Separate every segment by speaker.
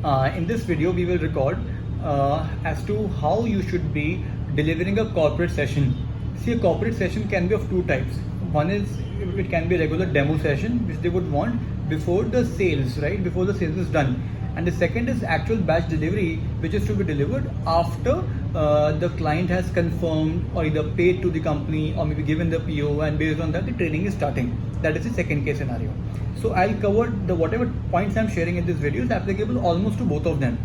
Speaker 1: In this video, we will record as to how you should be delivering a corporate session. See, a corporate session can be of two types. One is it can be a regular demo session, which they would want before the sales, right? Before the sales is done. And the second is actual batch delivery, which is to be delivered after the client has confirmed or either paid to the company or maybe given the PO, and based on that, the training is starting. That is the second case scenario. So I'll cover the whatever points I'm sharing in this video is applicable almost to both of them.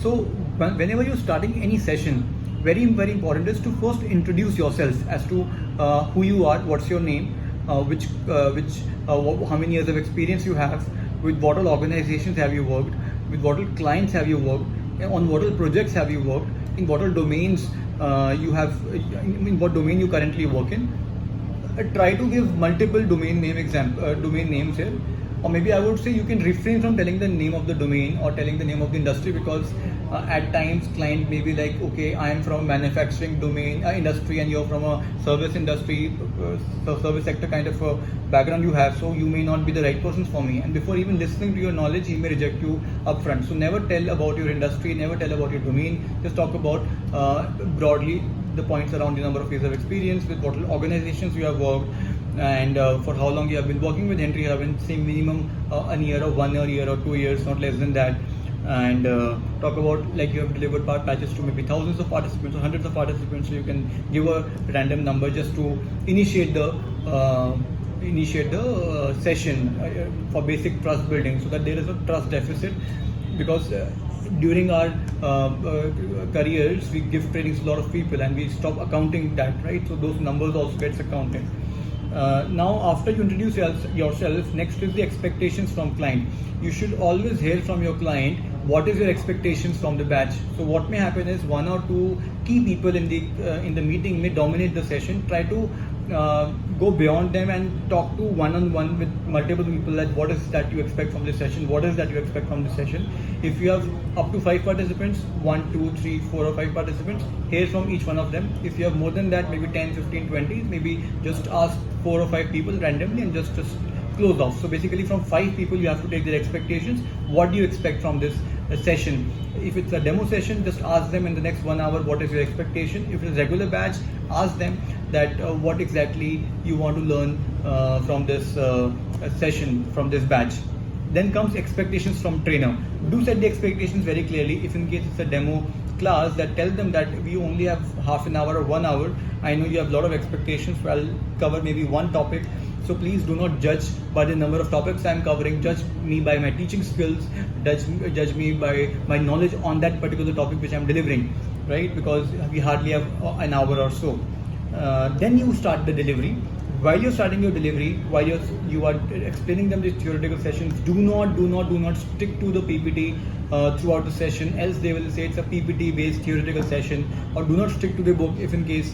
Speaker 1: So whenever you're starting any session, very important is to first introduce yourself as to who you are, what's your name, how many years of experience you have, with what all organizations have you worked, with what all clients have you worked, on what all projects have you worked, in what all domains you have, in what domain you currently work in. Try to give multiple domain names here, or maybe I would say you can refrain from telling the name of the domain or telling the name of the industry, because at times client may be like, okay, I am from manufacturing domain industry and you're from a service industry, service sector kind of a background you have, so you may not be the right person for me, and before even listening to your knowledge he may reject you upfront. So never tell about your industry, never tell about your domain, just talk about broadly the points around the number of years of experience, with what organizations you have worked, and for how long you have been working with Henry Harvin, say minimum a year or 1 year or 2 years, not less than that. And talk about like you have delivered batches to maybe thousands of participants or hundreds of participants, so you can give a random number just to initiate the session for basic trust building, so that there is a trust deficit, because during our careers we give trainings to a lot of people and we stop accounting that, right? So those numbers also gets accounted. Now after you introduce yourself, next is the expectations from client. You should always hear from your client what is your expectations from the batch. So what may happen is one or two key people in the meeting may dominate the session. Try to go beyond them and talk to one-on-one with multiple people, that what is that you expect from this session, what is that you expect from this session. If you have up to 5 participants, 1, 2, 3, 4 or 5 participants, hear from each one of them. If you have more than that, maybe 10, 15, 20, maybe just ask 4 or 5 people randomly and just close off. So basically from 5 people you have to take their expectations. What do you expect from this session? If it's a demo session, just ask them in the next 1 hour what is your expectation. If it's a regular batch, ask them that what exactly you want to learn from this session, from this batch. Then comes expectations from trainer. Do set the expectations very clearly. If in case it's a demo class, that tell them that we only have half an hour or 1 hour. I know you have a lot of expectations, so I'll cover maybe one topic. So please do not judge by the number of topics I'm covering. Judge me by my teaching skills. Judge me by my knowledge on that particular topic which I'm delivering, right? Because we hardly have an hour or so. Then you start the delivery. While you're starting your delivery, while you are explaining them the theoretical sessions, do not stick to the PPT throughout the session. Else they will say it's a PPT based theoretical session, or do not stick to the book if in case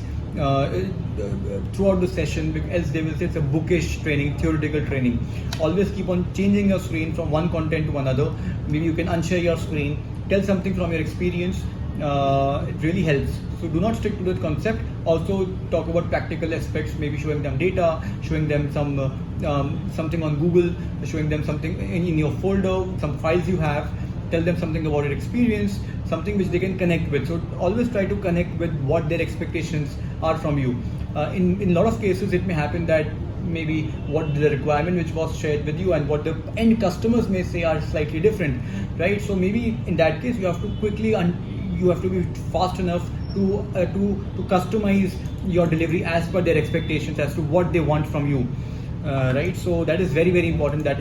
Speaker 1: throughout the session, else they will say it's a bookish training, theoretical training. Always keep on changing your screen from one content to another. Maybe you can unshare your screen, tell something from your experience. It really helps. So do not stick to the concept. Also talk about practical aspects, maybe showing them data, showing them something on Google, showing them something in your folder, some files you have. Tell them something about your experience, something which they can connect with. So always try to connect with what their expectations are from you. In a lot of cases, it may happen that maybe what the requirement which was shared with you and what the end customers may say are slightly different, right? So maybe in that case, you have to quickly you have to be fast enough to customize your delivery as per their expectations, as to what they want from you. Right, so that is very important, that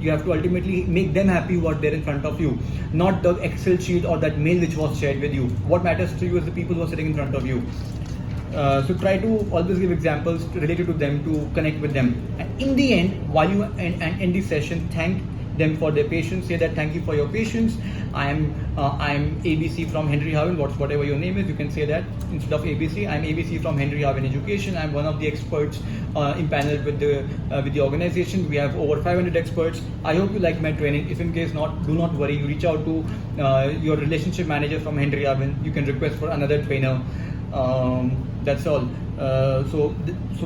Speaker 1: you have to ultimately make them happy what they're in front of you, not the Excel sheet or that mail which was shared with you. What matters to you is the people who are sitting in front of you. So try to always give examples related to them to connect with them. And in the end, while you end the session, thank them for their patience. Say that thank you for your patience. I'm ABC from Henry Harvin. Whatever your name is, you can say that instead of ABC. I'm ABC from Henry Harvin Education. I'm one of the experts impaneled with the organization. We have over 500 experts. I hope you like my training. If in case not, do not worry. You reach out to your relationship manager from Henry Harvin. You can request for another trainer. That's all. So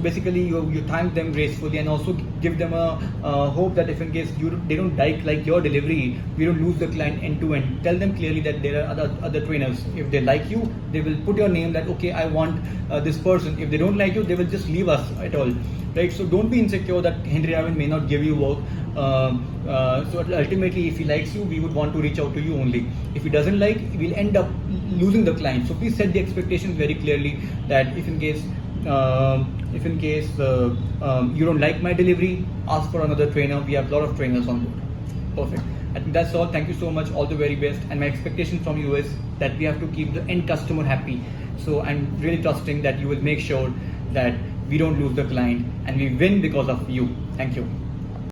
Speaker 1: basically you thank them gracefully, and also give them a hope that if in case they don't like your delivery, we don't lose the client end to end. Tell them clearly that there are other trainers. If they like you, they will put your name that okay, I want this person. If they don't like you, they will just leave us at all. Right? So don't be insecure that Henry Harvin may not give you work. So ultimately, if he likes you, we would want to reach out to you only. If he doesn't like, we'll end up losing the client. So please set the expectations very clearly that if in case you don't like my delivery, ask for another trainer. We have a lot of trainers on board. Perfect. I think that's all. Thank you so much. All the very best. And my expectation from you is that we have to keep the end customer happy. So I'm really trusting that you will make sure that we don't lose the client and we win because of you. Thank you.